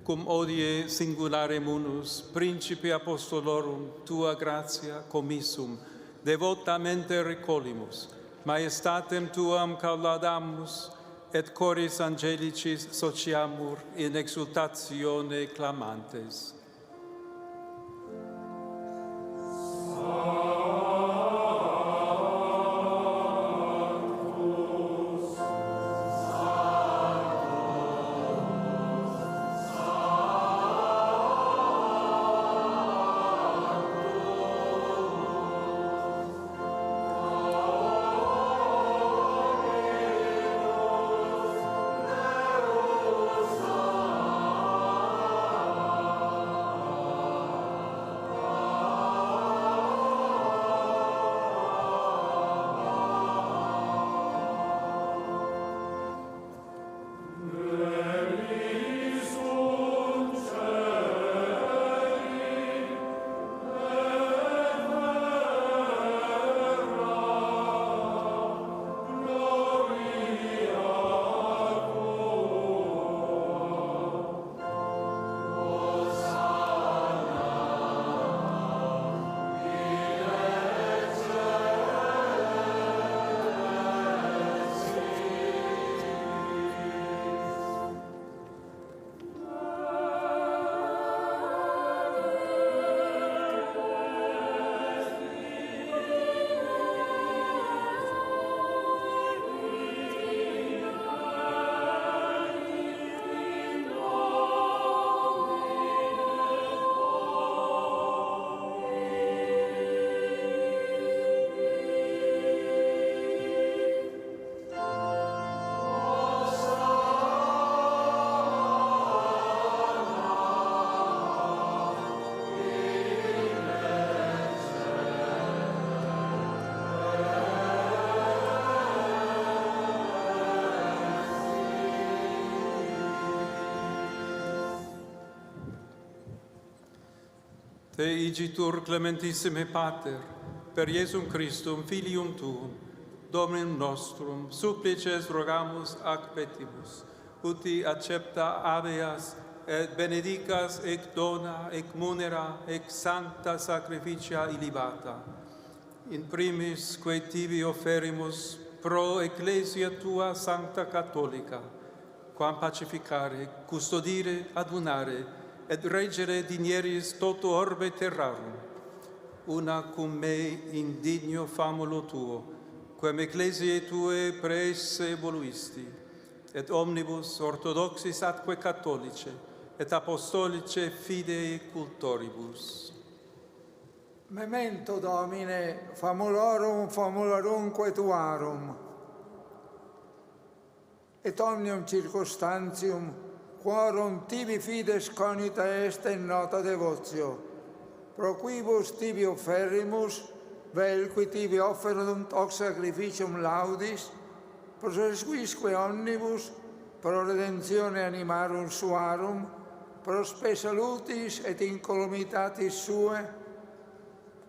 cum odie singulare munus, principi apostolorum, tua gratia commissum, devotamente recollimus, maestatem tuam collaudamus, et coris angelicis sociamur in exultatione clamantes. Te igitur clementissime Pater, per Iesum Christum, Filium Tuum, Dominum nostrum, supplices rogamus ac petimus, uti accepta habeas et benedicas ec dona ec munera ec sancta sacrificia illibata. In primis quae tibi offerimus pro Ecclesia Tua Sancta Catholica, quam pacificare, custodire, adunare, et reggere digneris toto orbe terrarum, una cum me indigno famulo Tuo, quem Ecclesiae Tue praese voluisti, et omnibus orthodoxis atque catholice, et apostolice fidei cultoribus. Memento Domine, famulorumque Tuarum, et omnium circumstantium, quorum tibi fides conita est in nota devotio, pro quibus tibi offerrimus, vel qui tibi offerunt hoc sacrificium laudis, prosequisque omnibus, pro redemptione animarum suarum, pro spe salutis et incolumitatis sue,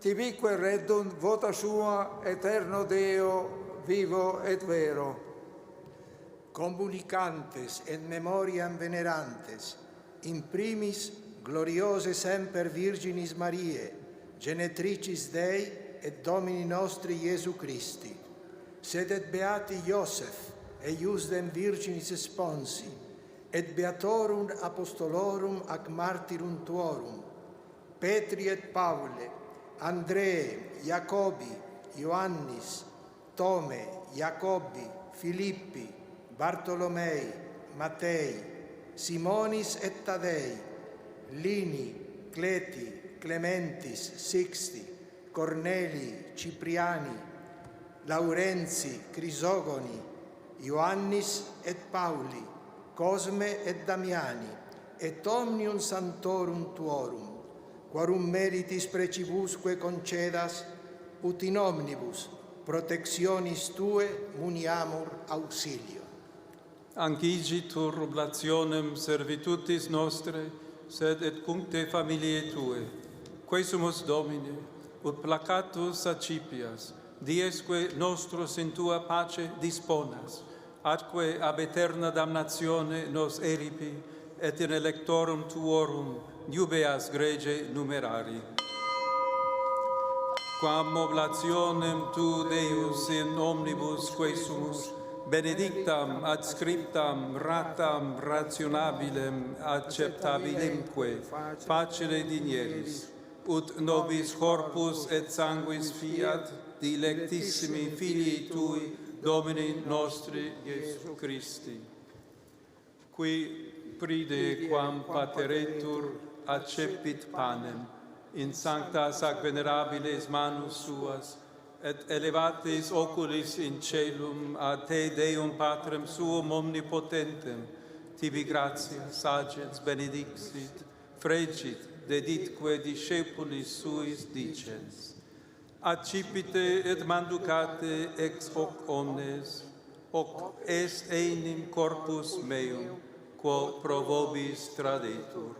tibique reddunt vota sua, eterno Deo, vivo et vero. Comunicantes et memoriam venerantes, in primis gloriose semper Virginis Mariae, genetricis Dei et Domini nostri Iesu Christi, sed et beati Iosef, eiusdem Virginis sponsi, et beatorum apostolorum ac martyrum tuorum, Petri et Paule, Andree, Jacobi, Ioannis, Tome, Jacobi, Filippi, Bartolomei, Mattei, Simonis et Tadei, Lini, Cleti, Clementis, Sixti, Corneli, Cipriani, Laurenzi, Crisogoni, Ioannis et Pauli, Cosme et Damiani, et omnium santorum tuorum, quorum meritis precibusque concedas, ut in omnibus protectionis Tue muniamur auxilio. Ancigitur oblationem servitutis nostre, sed et cuncte familiae Tue, quae sumus Domine, ut placatus accipias, diesque nostros in Tua pace disponas, atque ab eterna damnatione nos eripi, et in electorum tuorum jubeas grege numerari. Quam oblationem tu, Deus, in omnibus quae sumus, benedictam, adscriptam, ratam, rationabilem, acceptabilimque, facere dinieris, ut nobis corpus et sanguis fiat, dilectissimi filii tui, Domini nostri Iesu Christi. Qui pride quam pateretur accepit panem, in sanctas ac venerabiles manus suas, et elevatis oculis in celum a te Deum Patrem suum omnipotentem, tibi gratia, sagens, benedixit, fregit, deditque discepulis suis dicens. Accipite et manducate ex hoc omnes, hoc est enim corpus meum, quo pro vobis tradetur.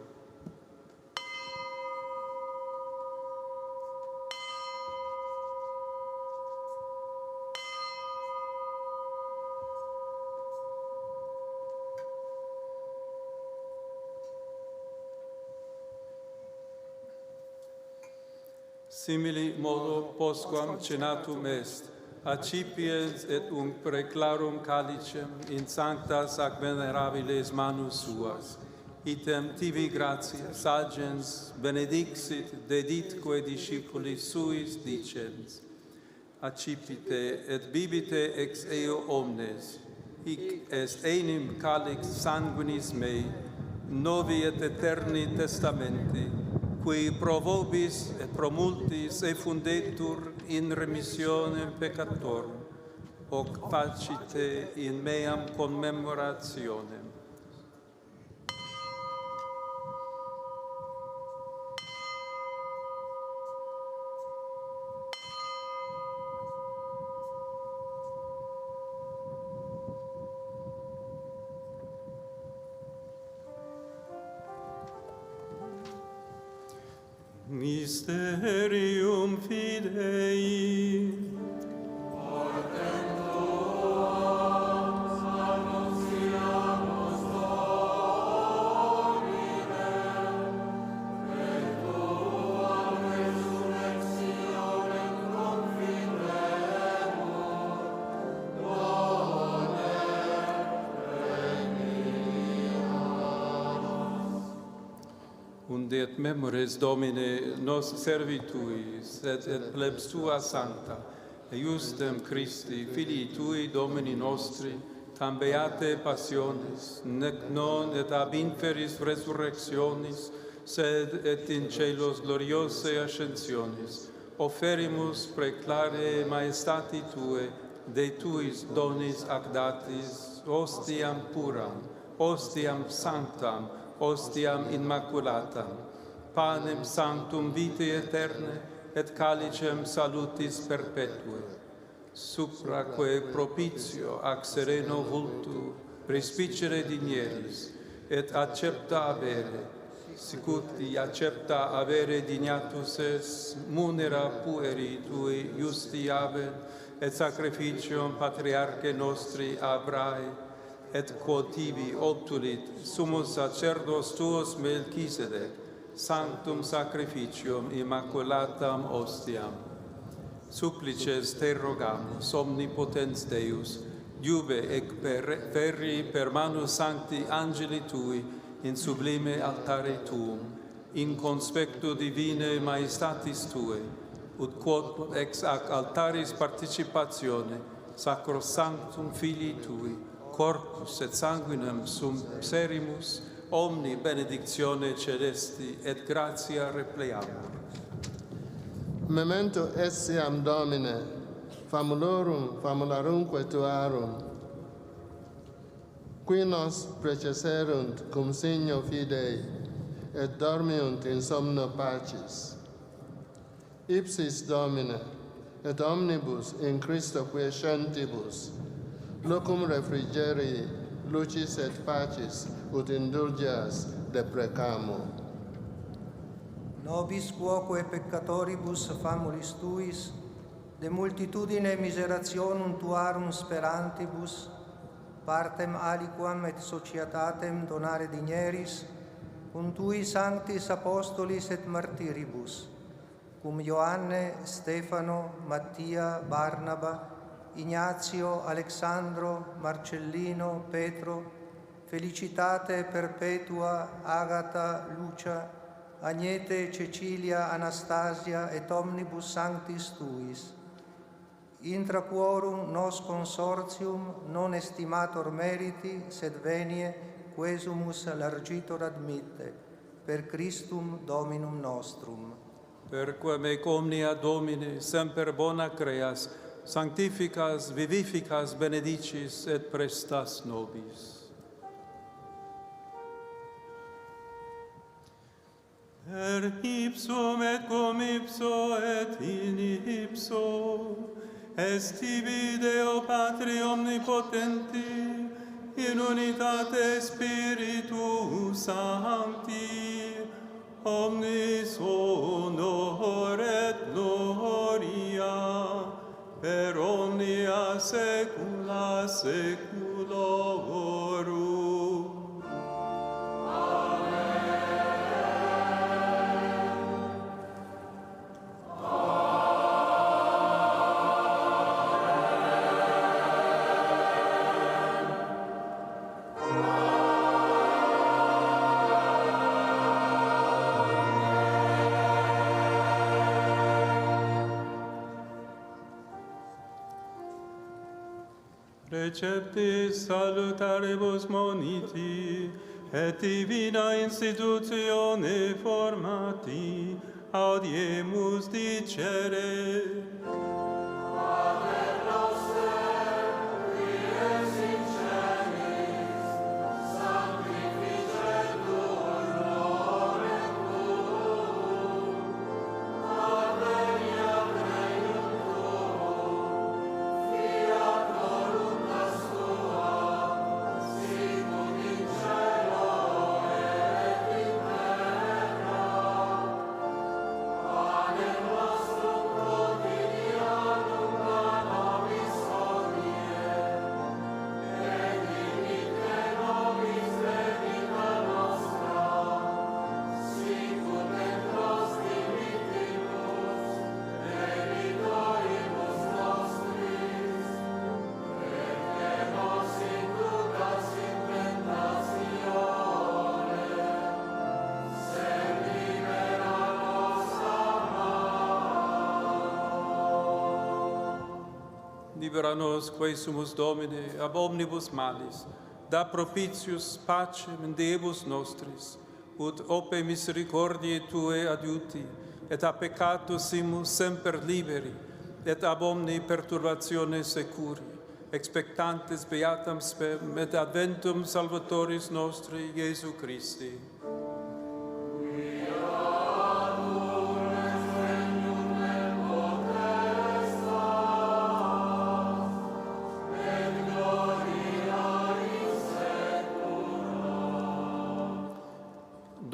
Simili modo postquam cenatum est, accipiens et preclarum calicem in sanctas ac venerabiles manus suas, item tibi gratia, sagens, benedixit, deditque discipulis suis dicens. Accipite et bibite ex eo omnes, hic est enim calix sanguinis mei, novi et eterni testamenti, qui pro vobis et pro multis effundetur in remissionem peccatorum, hoc facite in meam commemorationem. Mysterium Fidei. Annunciamus Domine, et tuam resurrectionem confidemus, done veniamus. Unde et memores Domine nos servituis, et plebs tua sancta, eiustem Christi, Filii tui, Domini nostri, tam beate passionis, nec non et ab inferis resurrectionis, sed et in celos gloriose ascensionis, offerimus preclare maestati Tue, de Tuis donis ac datis, ostiam puram, ostiam sanctam, ostiam immaculatam, panem sanctum vitae eterne, et calicem salutis perpetue, supraque propitio ac sereno vultu, respicere dinieris, et accepta avere, sicuti accepta avere dignatus es, munera pueri tui justi aven, et sacrificium patriarche nostri Abrae, et quod tibi obtulit sumus sacerdos tuos Melchisedec, sanctum sacrificium immaculatam ostiam. Supplices te rogamus, omnipotens Deus, iube ec ferri per manus sancti angeli tui in sublime altare tuum, in conspectu divine maestatis tue, ut quod ex ac altaris participatione sacrosanctum Filii tui, corpus et sanguinem sum serimus, omni benedictione celesti et gratia repleamur. Memento essiam Domine, famulorum, famularumque tuarum, qui nos preceserunt cum signo fidei, et dormiunt in somno pacis. Ipsis Domine, et omnibus in Christo quiescentibus, locum refrigerii, lucis et pacis, ut indulgias deprecamo. Nobis quoque peccatoribus famulis tuis, de multitudine miserationum tuarum sperantibus, partem aliquam et societatem donare digneris, cum tui sanctis apostolis et martiribus, cum Ioanne, Stefano, Mattia, Barnaba, Ignazio, Alexandro, Marcellino, Petro, Felicitate Perpetua, Agata, Lucia, Agnete, Cecilia, Anastasia et omnibus sanctis tuis. Intra quorum nos consortium non estimator meriti, sed venie quesumus largitor admitte, per Christum Dominum nostrum. Per quem ec omnia Domine semper bona creas, sanctificas, vivificas, benedicis et prestas nobis. Per ipsum et cum ipso et in ipso, est tibi Deo Patri omnipotenti, in unitate Spiritus Sancti, omnis honor et gloria, per omnia saecula saeculorum. Receptis salutaribus moniti, et divina institutione formati, audiemus dicere. Libera nos, quae sumus Domine, ab omnibus malis, da propitius pacem in Deibus nostris, ut ope misericordiae Tue adiuti, et a peccatus simus semper liberi, et ab omni perturbatione securi, expectantes beatam spem, et adventum Salvatoris nostri, Iesu Christi.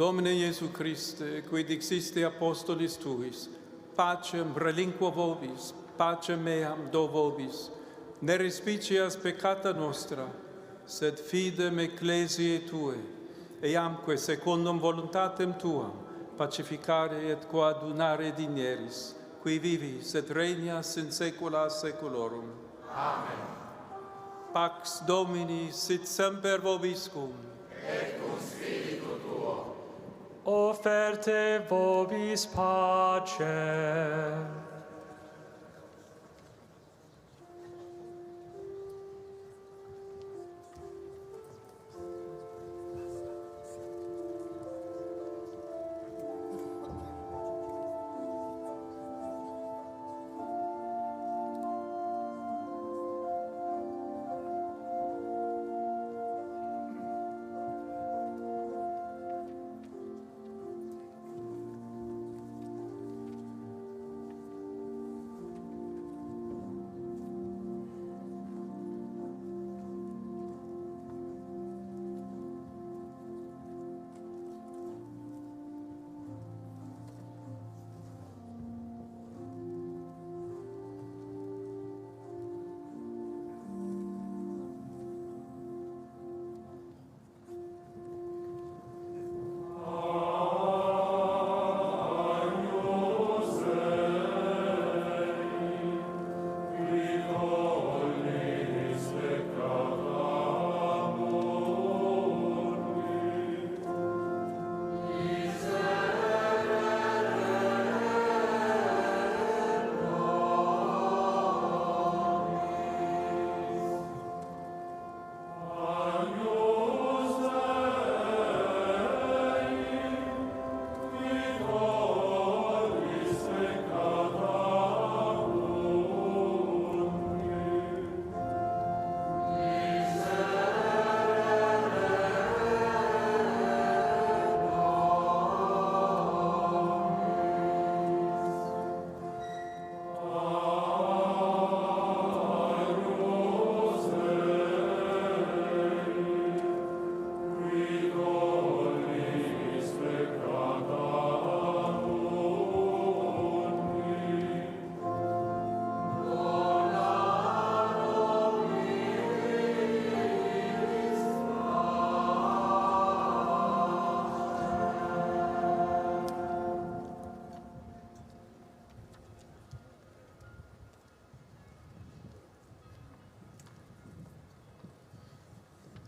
Domine Iesu Christe, qui dixiste apostolis Tuis, pacem relinquo vobis, pacem meam do vobis, ne respicias peccata nostra, sed fidem ecclesiae Tue, eamque secundum voluntatem Tuam, pacificare et coadunare digneris, qui vivis et regnas in saecula saeculorum. Amen. Pax Domini sit semper vobiscum. Et cum spiritu tuo. Offerte vobis pacem.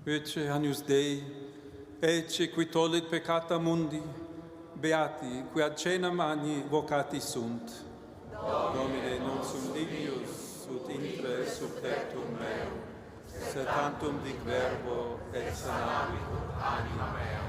Ece Agnus Dei, ece qui tollit peccata mundi, beati qui ad cena magni vocati sunt. Domine non sum dignus ut intre subtertum meum, sed tantum dic verbo et sanavitur anima mea.